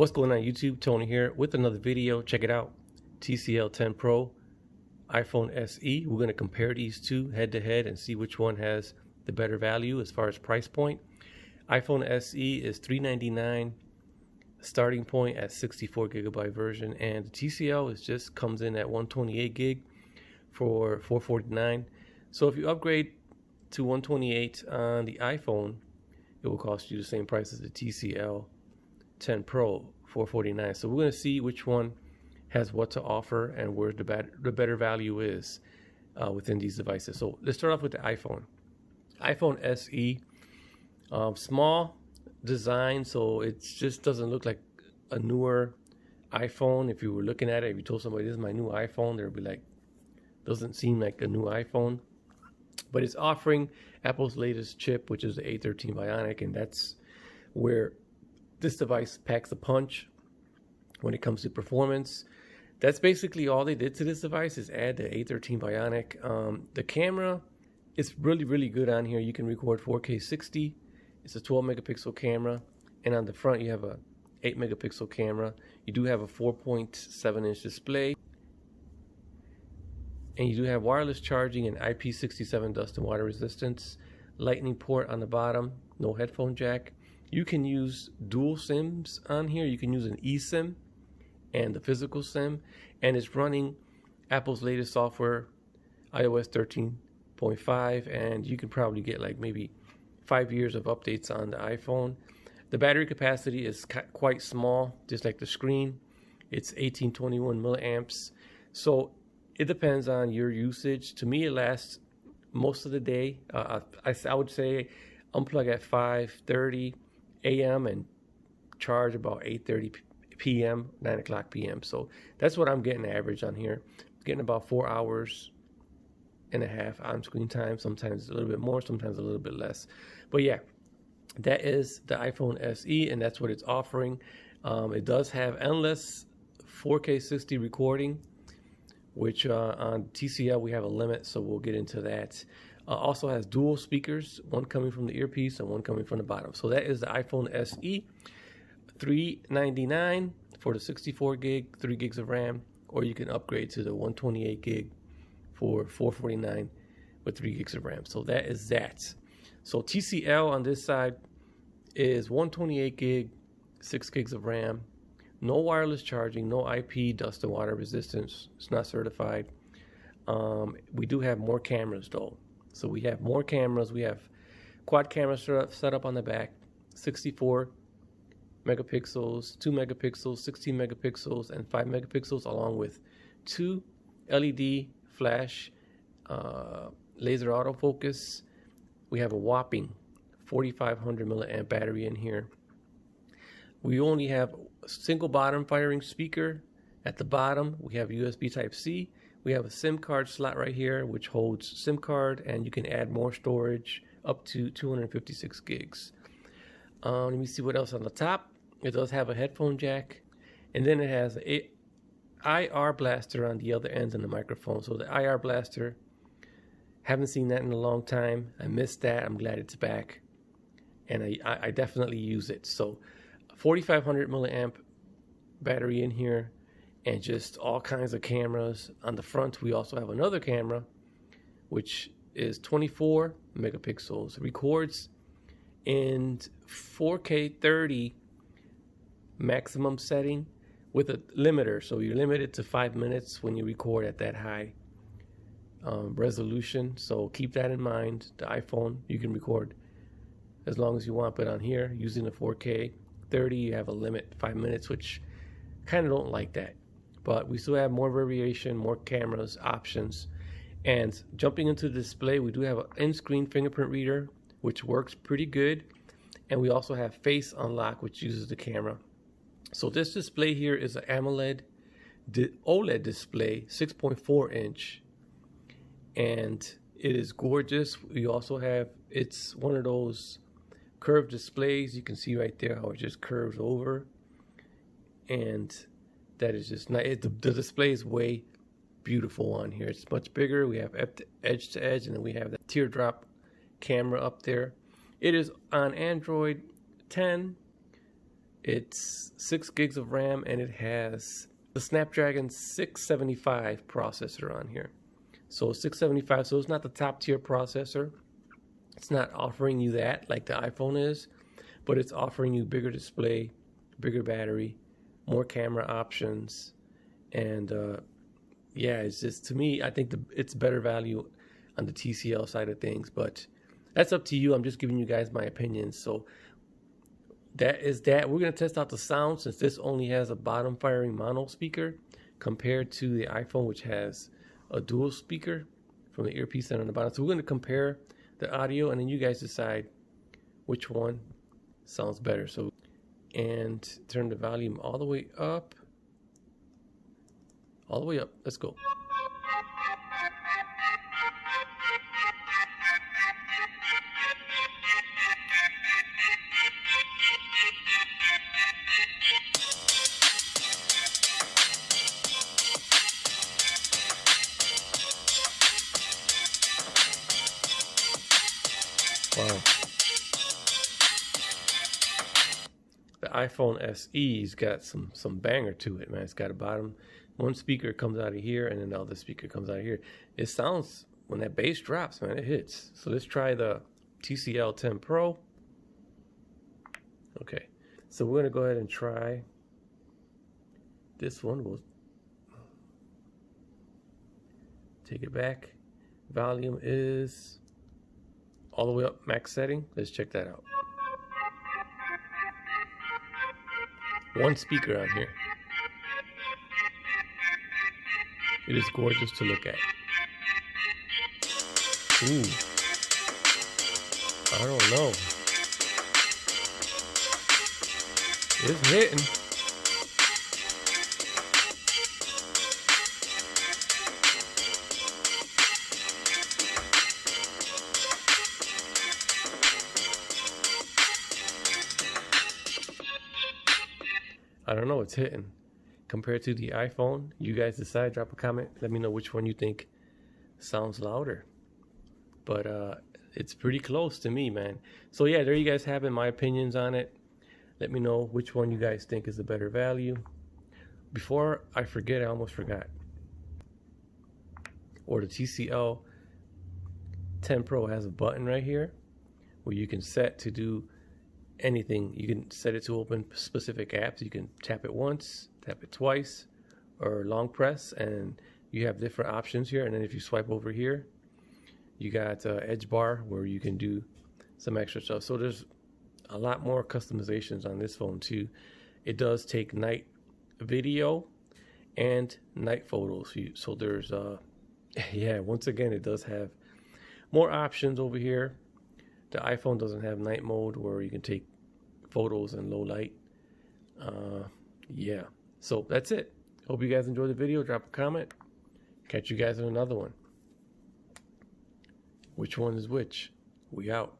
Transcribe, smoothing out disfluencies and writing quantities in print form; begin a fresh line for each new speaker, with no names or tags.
What's going on YouTube? Tony here with another video. Check it out. TCL 10 Pro, iPhone SE. We're going to compare these two head to head and see which one has the better value as far as price point. iPhone SE is $399 starting point at 64 gigabyte version, and the TCL is just comes in at 128 gig for $449. So if you upgrade to 128 on the iPhone, it will cost you the same price as the TCL 10 Pro, $449. So we're going to see which one has what to offer and where the better value is within these devices. So let's start off with the iPhone. iPhone SE, small design, so it just doesn't look like a newer iPhone. If you were looking at it, if you told somebody this is my new iPhone, they'd be like, doesn't seem like a new iPhone. But it's offering Apple's latest chip, which is the A13 Bionic, and that's where this device packs a punch when it comes to performance. That's basically all they did to this device, is add the A13 Bionic. The camera is really good on here. You can record 4K 60. It's a 12 megapixel camera, and on the front you have a 8 megapixel camera. You do have a 4.7 inch display, and you do have wireless charging and IP67 dust and water resistance. Lightning port on the bottom, no headphone jack. You can use dual SIMs on here. You can use an eSIM and the physical SIM, and it's running Apple's latest software, iOS 13.5, and you can probably get like maybe 5 years of updates on the iPhone. The battery capacity is quite small, just like the screen. It's 1821 milliamps. So it depends on your usage. To me, it lasts most of the day. I would say unplug at 5:30 a.m. and charge about 8:30 p.m., 9 o'clock p.m. So that's what I'm getting average on here. I'm getting about 4 hours and a half on screen time. Sometimes a little bit more, sometimes a little bit less. But yeah, that is the iPhone SE, and that's what it's offering. It does have endless 4K 60 recording, which on TCL we have a limit, so we'll get into that. Also has dual speakers, one coming from the earpiece and one coming from the bottom. So that is the iPhone SE, $399 for the 64 gig, 3 gigs of RAM, or you can upgrade to the 128 gig for $449 with 3 gigs of RAM. So that is that. So TCL on this side is 128 gig, 6 gigs of RAM, no wireless charging, no IP, dust and water resistance. It's not certified. We do have more cameras though. So we have more cameras. We have quad camera set up on the back, 64 megapixels, 2 megapixels, 16 megapixels, and 5 megapixels, along with 2 LED flash laser autofocus. We have a whopping 4,500 milliamp battery in here. We only have a single bottom firing speaker at the bottom. We have USB Type-C. We have a SIM card slot right here, which holds SIM card, and you can add more storage up to 256 gigs. Let me see what else on the top. It does have a headphone jack, and then it has an IR blaster on the other end of the microphone. So the IR blaster, haven't seen that in a long time. I missed that. I'm glad it's back, and I definitely use it. So 4,500 milliamp battery in here, and just all kinds of cameras. On the front, we also have another camera, which is 24 megapixels. Records in 4K 30 maximum setting with a limiter. So you're limited to 5 minutes when you record at that high resolution. So keep that in mind. The iPhone, you can record as long as you want, but on here, using the 4K 30, you have a limit, 5 minutes, which kind of don't like that. But we still have more variation, more cameras, options. And jumping into the display, we do have an in-screen fingerprint reader, which works pretty good. And we also have face unlock, which uses the camera. So this display here is an AMOLED OLED display, 6.4 inch. And it is gorgeous. We also have, it's one of those curved displays. You can see right there how it just curves over. And that is just nice. The display is way beautiful on here. It's much bigger. We have edge to edge, and then we have that teardrop camera up there. It is on Android 10 It's 6 gigs of RAM, and it has the Snapdragon 675 processor on here. So 675, so it's not the top tier processor. It's not offering you that like the iPhone is, but it's offering you bigger display, bigger battery, more camera options, and yeah, it's just, to me, I think it's better value on the TCL side of things, but that's up to you. I'm just giving you guys my opinions. So that is that. We're going to test out the sound, since this only has a bottom firing mono speaker compared to the iPhone, which has a dual speaker from the earpiece and on the bottom. So we're going to compare the audio, and then you guys decide which one sounds better. So, and turn the volume all the way up. All the way up. Let's go. Wow. The iPhone SE's got some banger to it, man. It's got a bottom. One speaker comes out of here, and then the other speaker comes out of here. It sounds, when that bass drops, man, it hits. So let's try the TCL 10 Pro. Okay, so we're gonna go ahead and try this one. We'll take it back. Volume is all the way up, max setting. Let's check that out. One speaker on here. It is gorgeous to look at. Ooh. I don't know. It's hitting. I don't know, it's hitting. Compared to the iPhone, you guys decide, drop a comment, let me know which one you think sounds louder. But it's pretty close to me, man. So yeah, there you guys have it, my opinions on it. Let me know which one you guys think is the better value. Before I forget, I almost forgot. Or the TCL 10 Pro has a button right here where you can set to do anything. You can set it to open specific apps. You can tap it once, tap it twice, or long press, and you have different options here. And then if you swipe over here, you got edge bar where you can do some extra stuff. So there's a lot more customizations on this phone too. It does take night video and night photos. So there's yeah, once again, it does have more options over here. The iPhone doesn't have night mode where you can take photos in low light. Yeah, so that's it. Hope you guys enjoyed the video. Drop a comment. Catch you guys in another one. Which one is which? We out.